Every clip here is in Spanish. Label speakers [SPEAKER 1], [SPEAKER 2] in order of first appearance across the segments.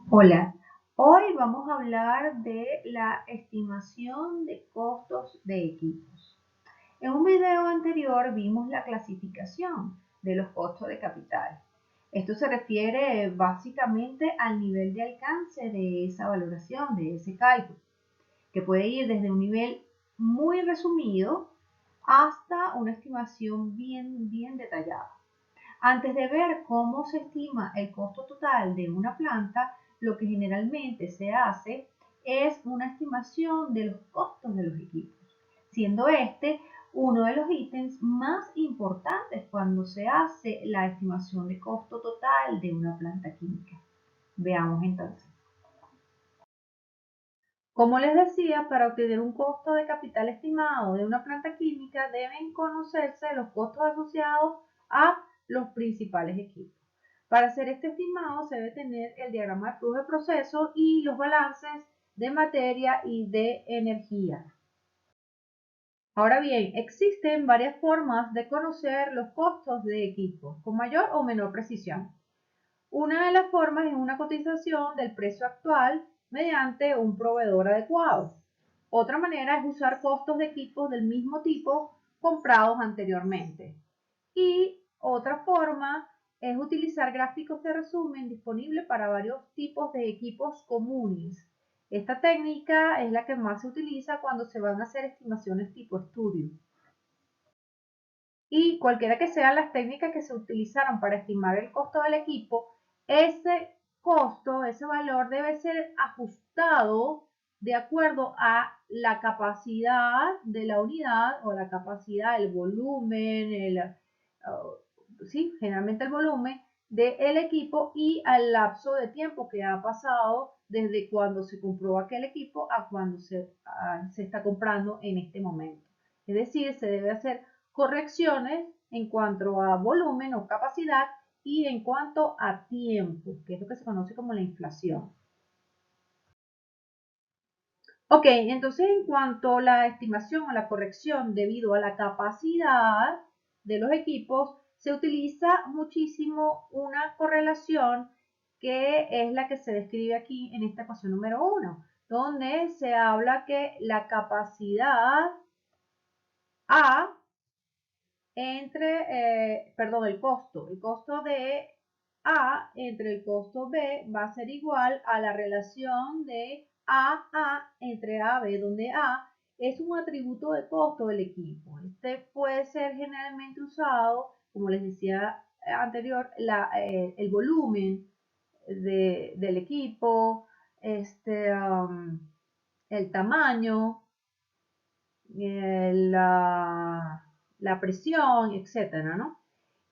[SPEAKER 1] Hola, hoy vamos a hablar de la estimación de costos de equipos. En un video anterior vimos la clasificación de los costos de capital. Esto se refiere básicamente al nivel de alcance de esa valoración, de ese cálculo, que puede ir desde un nivel muy resumido hasta una estimación bien detallada. Antes de ver cómo se estima el costo total de una planta, lo que generalmente se hace es una estimación de los costos de los equipos, siendo este uno de los ítems más importantes cuando se hace la estimación de costo total de una planta química. Veamos entonces. Como les decía, para obtener un costo de capital estimado de una planta química deben conocerse los costos asociados a los principales equipos. Para hacer este estimado se debe tener el diagrama de flujo de proceso y los balances de materia y de energía. Ahora bien, existen varias formas de conocer los costos de equipos con mayor o menor precisión. Una de las formas es una cotización del precio actual mediante un proveedor adecuado. Otra manera es usar costos de equipos del mismo tipo comprados anteriormente. Y otra forma es utilizar gráficos de resumen disponibles para varios tipos de equipos comunes. Esta técnica es la que más se utiliza cuando se van a hacer estimaciones tipo estudio. Y cualquiera que sean las técnicas que se utilizaron para estimar el costo del equipo, ese costo, ese valor debe ser ajustado de acuerdo a la capacidad de la unidad o la capacidad, el volumen, sí, generalmente el volumen del equipo y al lapso de tiempo que ha pasado desde cuando se compró aquel equipo a cuando se está comprando en este momento. Es decir, se debe hacer correcciones en cuanto a volumen o capacidad y en cuanto a tiempo, que es lo que se conoce como la inflación. Ok, entonces en cuanto a la estimación o la corrección debido a la capacidad de los equipos, se utiliza muchísimo una correlación que es la que se describe aquí en esta ecuación número 1, donde se habla que la capacidad A perdón, el costo de A entre el costo B va a ser igual a la relación de A entre AB, donde A es un atributo de costo del equipo. Este puede ser generalmente usado, como les decía anterior, el volumen del equipo, el tamaño, la presión, etcétera, ¿no?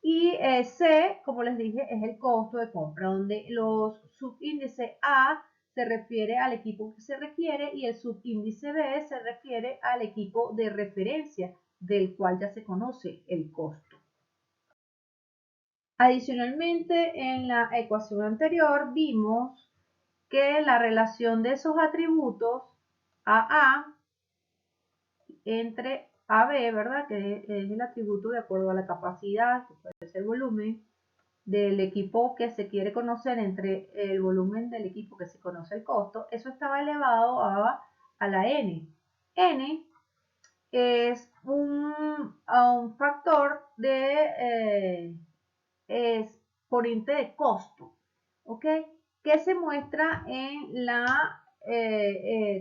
[SPEAKER 1] Y C, como les dije, es el costo de compra, donde los subíndice A se refiere al equipo que se requiere y el subíndice B se refiere al equipo de referencia, del cual ya se conoce el costo. Adicionalmente, en la ecuación anterior vimos que la relación de esos atributos AA entre AB, ¿verdad? Que es el atributo de acuerdo a la capacidad, que puede ser volumen, del equipo que se quiere conocer entre el volumen del equipo que se conoce el costo, eso estaba elevado a la N. N es un factor de exponente de costo, ¿ok? Que se muestra en la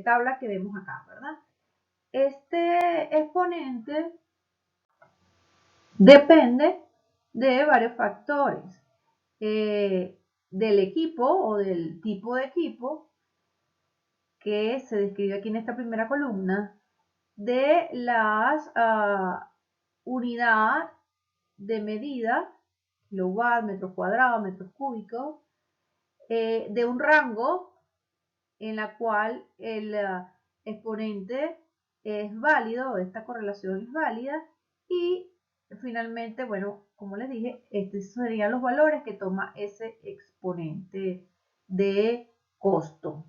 [SPEAKER 1] tabla que vemos acá, ¿verdad? Este exponente depende de varios factores. Del equipo o del tipo de equipo que se describe aquí en esta primera columna, de las unidad de medida, kilowatt, metros cuadrados, metros cúbicos, de un rango en la cual el exponente es válido, esta correlación es válida, y finalmente, bueno, como les dije, estos serían los valores que toma ese exponente de costo.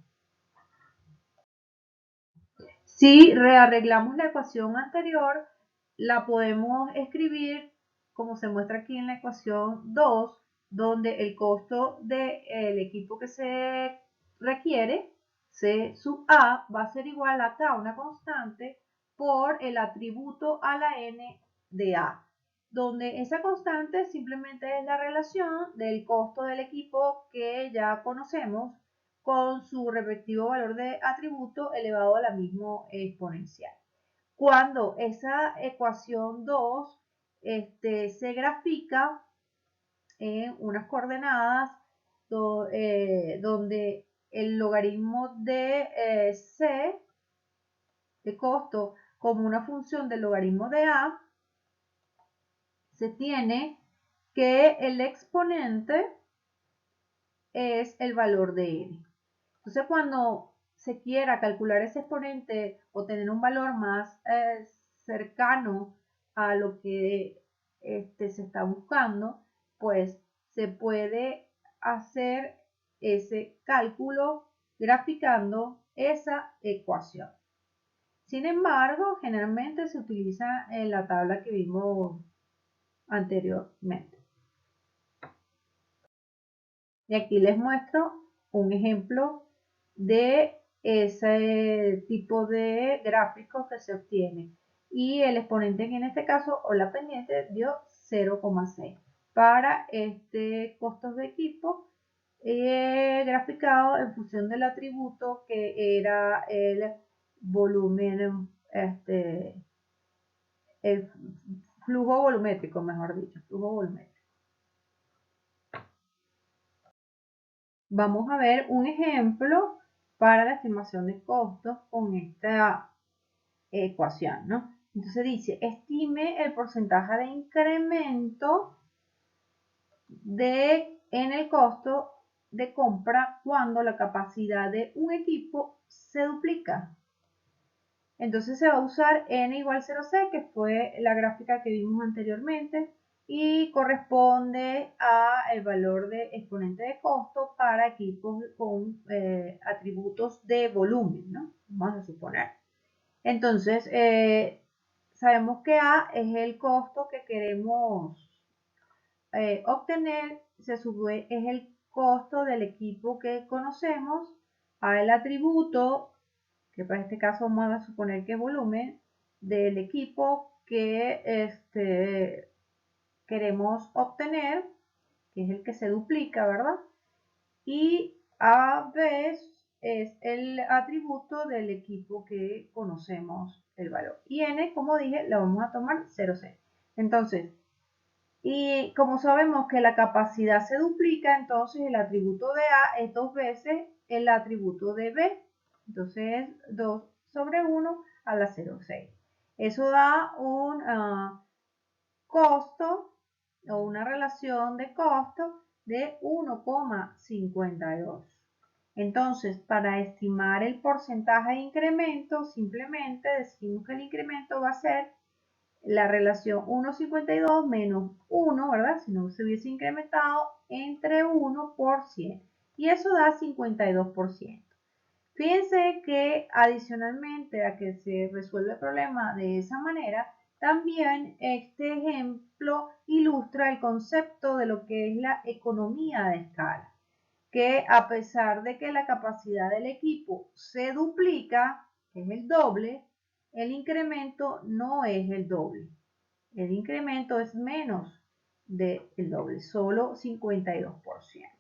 [SPEAKER 1] Si rearreglamos la ecuación anterior, la podemos escribir como se muestra aquí en la ecuación 2, donde el costo del equipo que se requiere, C sub A va a ser igual a K, una constante, por el atributo a la n de A, donde esa constante simplemente es la relación del costo del equipo que ya conocemos con su respectivo valor de atributo elevado a la misma exponencial. Cuando esa ecuación 2 se grafica en unas coordenadas donde el logaritmo de C, de costo, como una función del logaritmo de A, se tiene que el exponente es el valor de n. Entonces, cuando se quiera calcular ese exponente o tener un valor más cercano a lo que se está buscando, pues se puede hacer ese cálculo graficando esa ecuación. Sin embargo, generalmente se utiliza en la tabla que vimos anteriormente. Y aquí les muestro un ejemplo de ese tipo de gráfico que se obtiene. Y el exponente en este caso, o la pendiente, dio 0,6 para costos de equipo graficado en función del atributo que era el volumen, el flujo volumétrico, mejor dicho, flujo volumétrico. Vamos a ver un ejemplo para la estimación de costos con esta ecuación, ¿no? Entonces dice, estime el porcentaje de incremento en el costo de compra cuando la capacidad de un equipo se duplica. Entonces se va a usar n igual 0c, que fue la gráfica que vimos anteriormente, y corresponde al valor de exponente de costo para equipos con atributos de volumen, ¿no? Vamos a suponer. Entonces, sabemos que A es el costo que queremos obtener, se sube, es el costo del equipo que conocemos, A el atributo, que para este caso vamos a suponer que es volumen, del equipo que queremos obtener, que es el que se duplica, ¿verdad? Y AB es el atributo del equipo que conocemos el valor. Y N, como dije, la vamos a tomar 0,6. Entonces, y como sabemos que la capacidad se duplica, entonces el atributo de A es 2 veces el atributo de B. Entonces es 2 sobre 1 a la 0,6. Eso da un costo o una relación de costo de 1,52. Entonces, para estimar el porcentaje de incremento, simplemente decimos que el incremento va a ser la relación 1,52 menos 1, ¿verdad? Si no se hubiese incrementado entre 1 por 100. Y eso da 52%. Fíjense que adicionalmente a que se resuelve el problema de esa manera, también este ejemplo ilustra el concepto de lo que es la economía de escala, que a pesar de que la capacidad del equipo se duplica, es el doble, el incremento no es el doble. El incremento es menos del doble, solo 52%.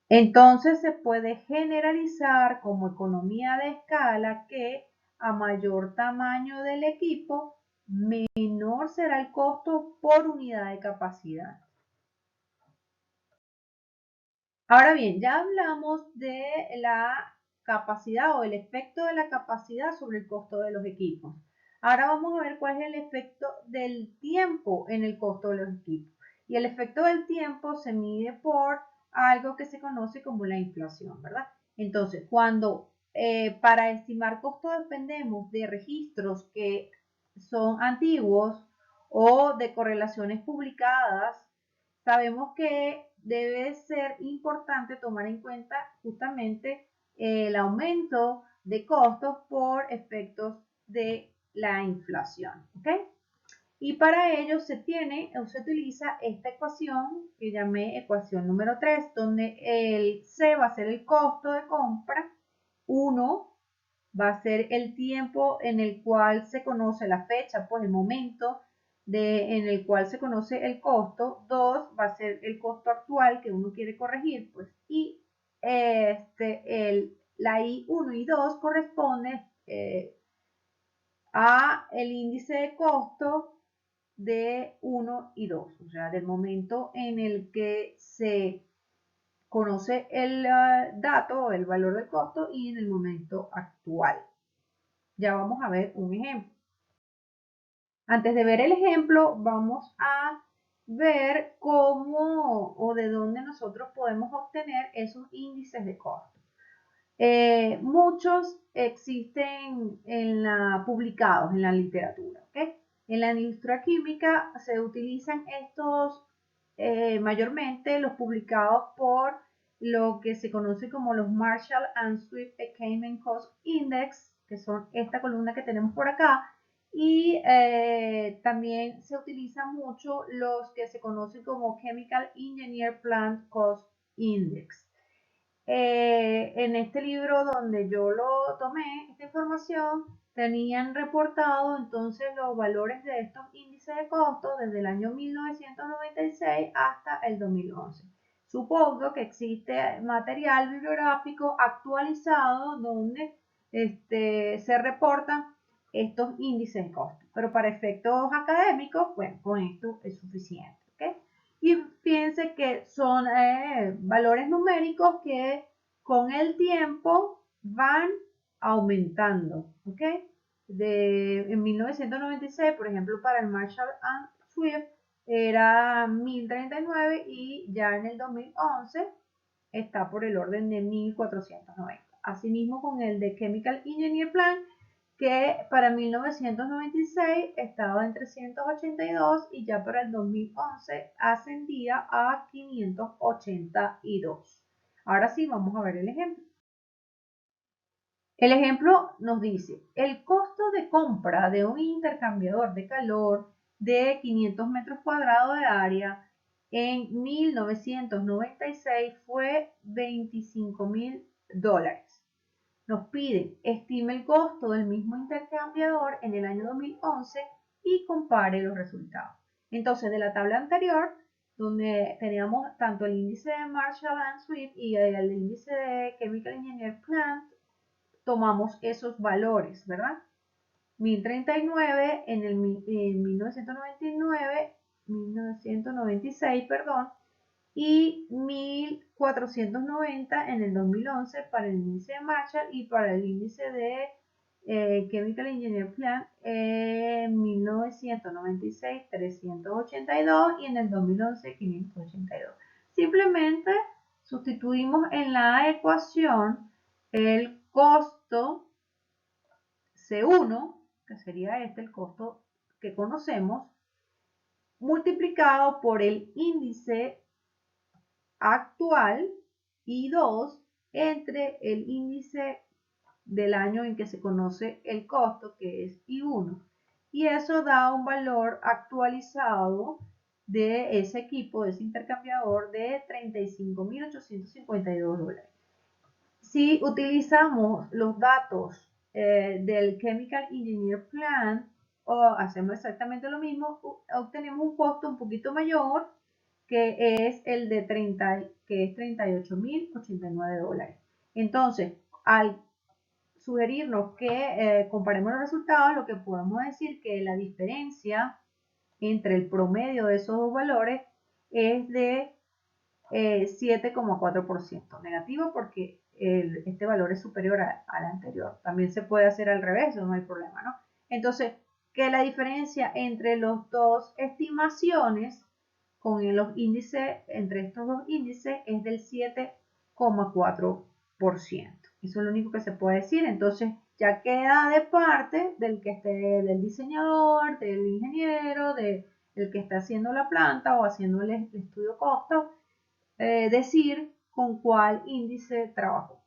[SPEAKER 1] Entonces se puede generalizar como economía de escala que a mayor tamaño del equipo, menor será el costo por unidad de capacidad. Ahora bien, ya hablamos de la capacidad o el efecto de la capacidad sobre el costo de los equipos. Ahora vamos a ver cuál es el efecto del tiempo en el costo de los equipos. Y el efecto del tiempo se mide por algo que se conoce como la inflación, ¿verdad? Entonces, cuando para estimar costo dependemos de registros que son antiguos o de correlaciones publicadas, sabemos que debe ser importante tomar en cuenta justamente el aumento de costos por efectos de la inflación, ¿ok? Y para ello se utiliza esta ecuación que llamé ecuación número 3, donde el C va a ser el costo de compra, 1 va a ser el tiempo en el cual se conoce la fecha, pues el momento en el cual se conoce el costo, 2 va a ser el costo actual que uno quiere corregir, pues, y la I1 y 2 corresponde a el índice de costo de 1 y 2, o sea, del momento en el que se conoce el dato o el valor del costo y en el momento actual. Ya vamos a ver un ejemplo. Antes de ver el ejemplo, vamos a ver cómo o de dónde nosotros podemos obtener esos índices de costo. Muchos existen publicados en la literatura. ¿Okay? En la industria química se utilizan estos mayormente los publicados por lo que se conoce como los Marshall and Swift Achievement Cost Index, que son esta columna que tenemos por acá, y también se utilizan mucho los que se conocen como Chemical Engineer Plant Cost Index. En este libro donde yo lo tomé, esta información, tenían reportado entonces los valores de estos índices de costo desde el año 1996 hasta el 2011. Supongo que existe material bibliográfico actualizado donde se reportan estos índices de costo, pero para efectos académicos, bueno, con esto es suficiente. ¿Okay? Y fíjense que son valores numéricos que con el tiempo van aumentando, ¿ok? En 1996, por ejemplo, para el Marshall and Swift era 1039 y ya en el 2011 está por el orden de 1490. Asimismo con el de Chemical Engineer Plan, que para 1996 estaba en 382 y ya para el 2011 ascendía a 582. Ahora sí, vamos a ver el ejemplo. El ejemplo nos dice, el costo de compra de un intercambiador de calor de 500 metros cuadrados de área en 1996 fue $25,000. Nos piden, estime el costo del mismo intercambiador en el año 2011 y compare los resultados. Entonces, de la tabla anterior, donde teníamos tanto el índice de Marshall and Swift y el índice de Chemical Engineer Plant, tomamos esos valores, ¿verdad? 1039 en 1996, perdón, y 1490 en el 2011 para el índice de Marshall y para el índice de Chemical Engineer Plan en 1996 382 y en el 2011 582. Simplemente sustituimos en la ecuación el costo C1, que sería el costo que conocemos, multiplicado por el índice actual y 2 entre el índice del año en que se conoce el costo, que es I1. Y eso da un valor actualizado de ese equipo, de ese intercambiador, de $35,852. Si utilizamos los datos del Chemical Engineer Plan o hacemos exactamente lo mismo, obtenemos un costo un poquito mayor, que es el de $38,089. Entonces, al sugerirnos que comparemos los resultados, lo que podemos decir que la diferencia entre el promedio de esos dos valores es de 7,4%. Negativo porque este valor es superior al anterior. También se puede hacer al revés, no hay problema, ¿no? Entonces, que la diferencia entre los dos estimaciones con los índices, entre estos dos índices, es del 7,4%. Eso es lo único que se puede decir. Entonces, ya queda de parte del que esté, del diseñador, del ingeniero, del que está haciendo la planta o haciendo el estudio costo, decir con cuál índice trabajó.